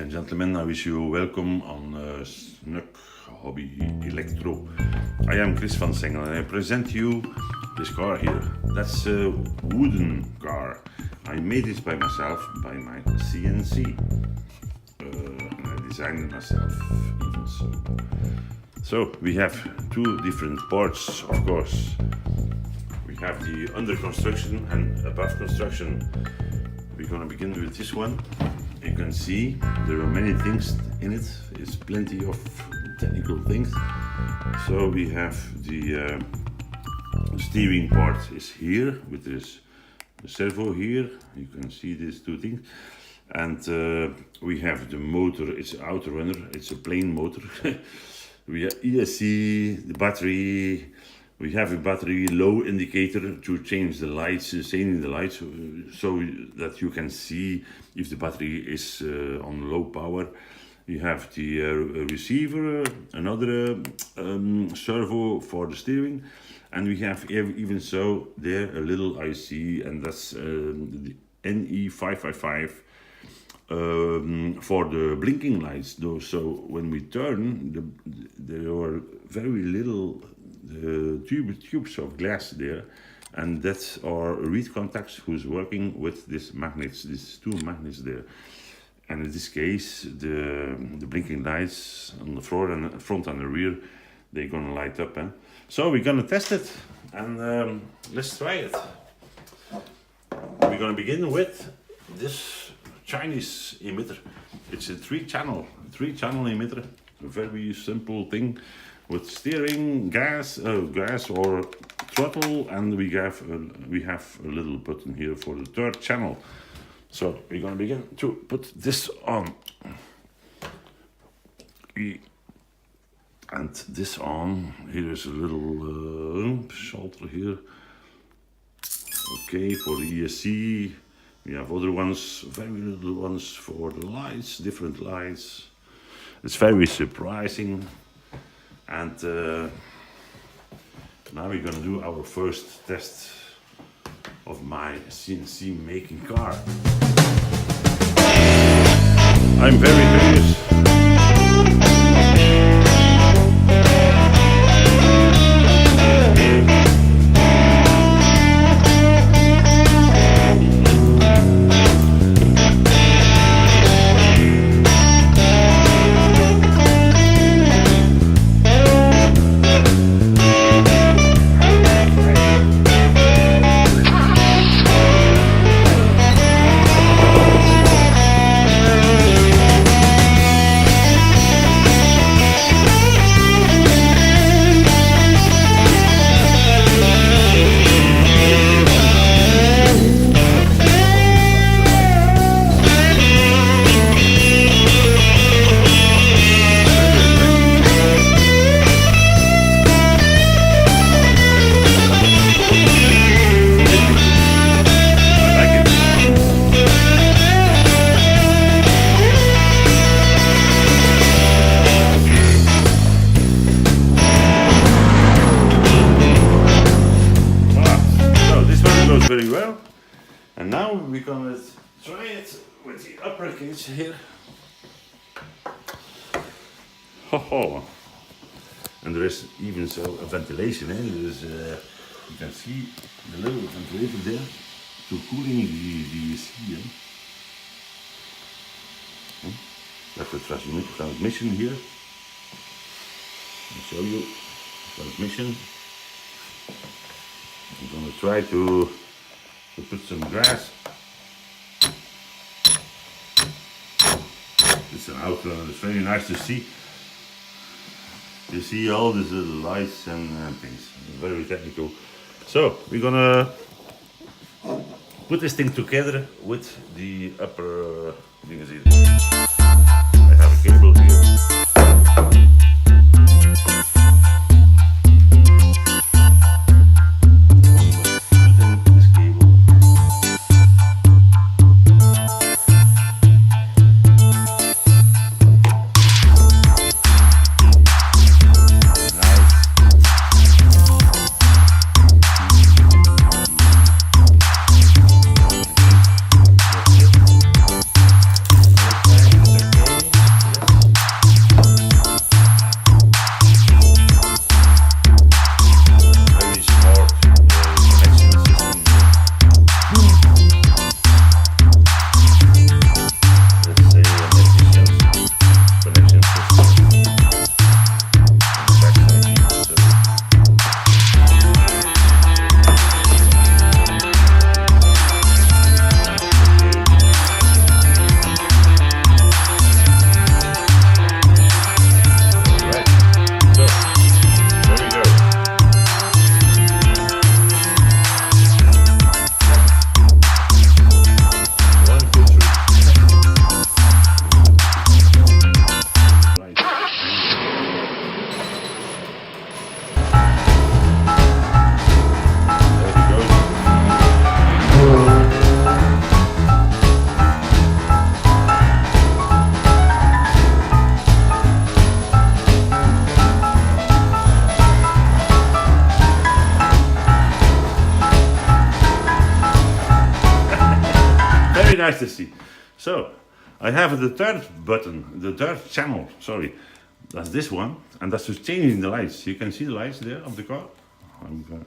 and gentlemen, I wish you welcome on Snuk Hobby Electro. I am Chris van Sengel and I present you this car here. That's a wooden car. I made it by myself, by my CNC. And I designed it myself, even so. So we have two different parts, of course. We have the under construction and above construction. We're gonna begin with this one. You can see there are many things in it. It's plenty of technical things. So we have the steering part is here with this servo here. You can see these two things. And we have the motor. It's an outer runner. It's a plain motor. We have ESC, the battery. We have a battery low indicator to change the lights, changing the lights, so that you can see if the battery is on low power. You have the receiver, another servo for the steering, and we have even so there a little IC, and that's the NE555 for the blinking lights. Though, so when we turn, there are very little tubes of glass there, and that's our reed contacts who's working with these magnets, these two magnets there. And in this case, the blinking lights on the front and the rear, they're gonna light up. So we're gonna test it, and let's try it. We're gonna begin with this Chinese emitter. It's a three-channel emitter, a very simple thing. With steering, gas or throttle, and we have a little button here for the third channel. So we're gonna begin to put this on. And this on. Here is a little shelter here. Okay, for the ESC. We have other ones, very little ones for the lights, different lights. It's very surprising. And now we're gonna do our first test of my CNC making car. I'm very curious. Very well, and now we're gonna try it with the upper cage here. Ho! And there is even so a ventilation. There's you can see the little ventilator there to cooling the AC. That's the transmission here. I'll show you transmission. I'm gonna try to put some grass. It's an outline. It's very nice to see. You see all these little lights and things. Very technical. So we're gonna put this thing together with the upper things here. I have a cable here. very nice to see. So, I have the third button, the third channel, sorry. That's this one, and that's just changing the lights. You can see the lights there of the car. I'm gonna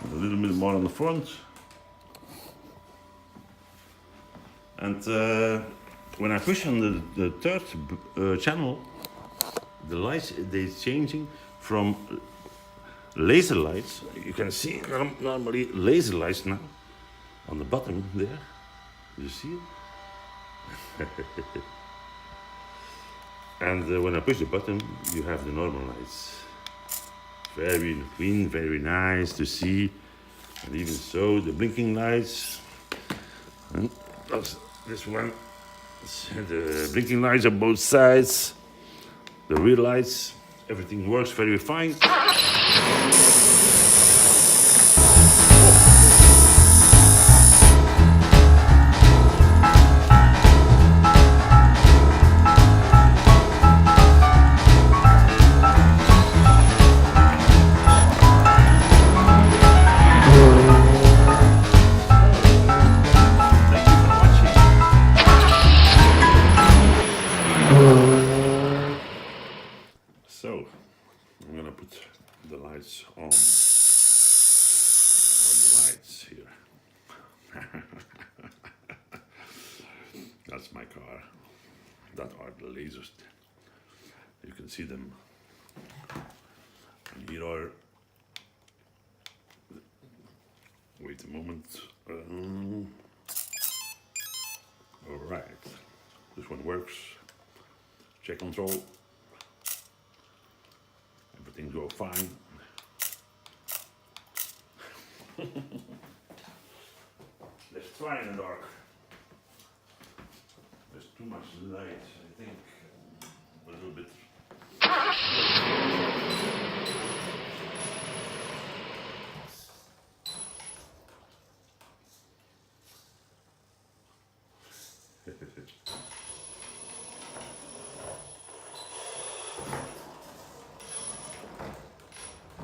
put a little bit more on the front. And when I push on the third channel, the lights, they're changing from laser lights. You can see normally laser lights now on the bottom there. You see it? And when I push the button, you have the normal lights. Very clean, very nice to see. And even so, the blinking lights. And that's this one. The blinking lights on both sides. The rear lights. Everything works very fine. So, I'm gonna put the lights on. The lights here. That's my car. That are the lasers. You can see them. And here are. Wait a moment. All right. This one works. Check control. Everything go fine. Let's try in the dark. There's too much light, I think. A little bit.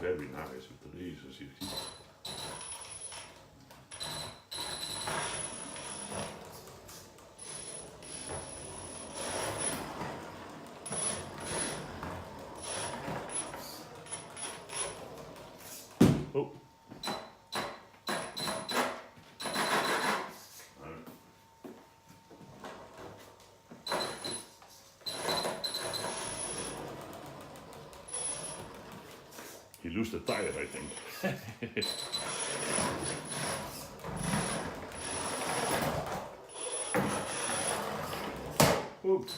Very nice with the lasers, you see. Oh. You lose the tire, I think. Oops.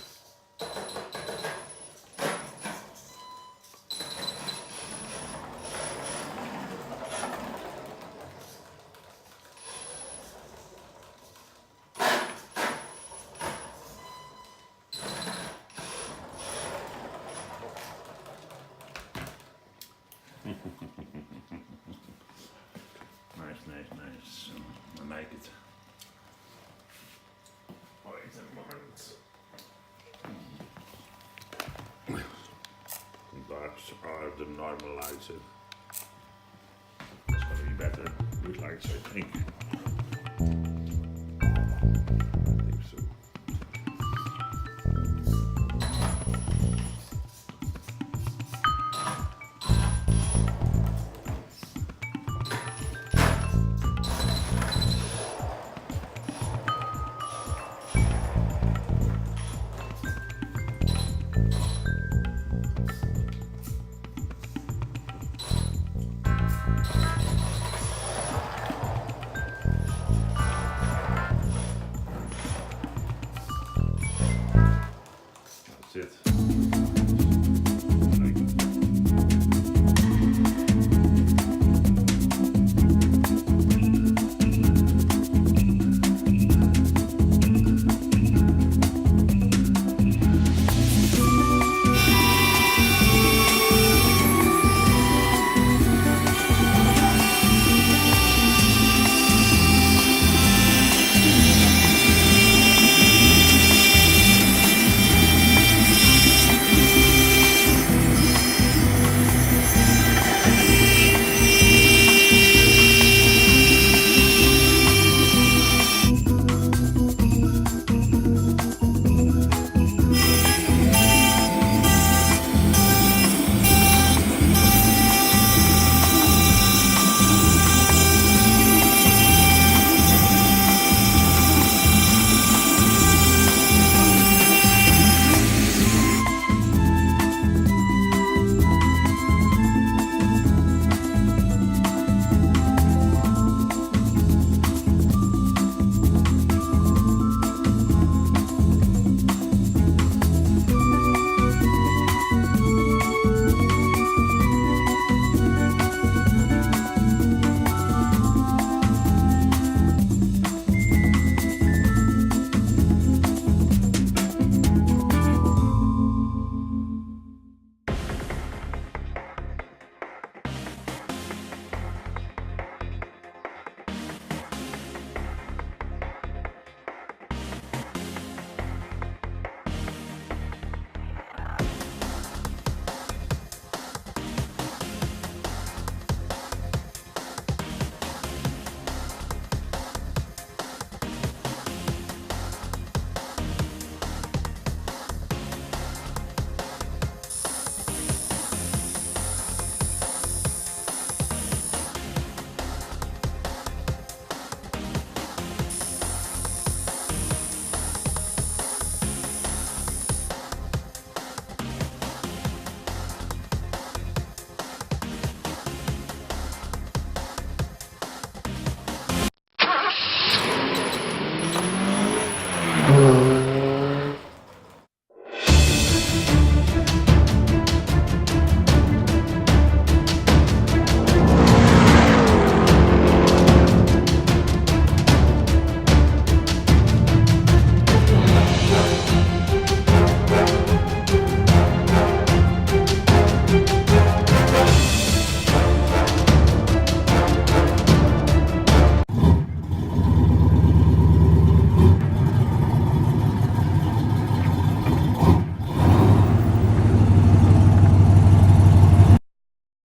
Nice. I like it. Wait a moment. Those are the normal lights. That's gonna be better with lights, I think.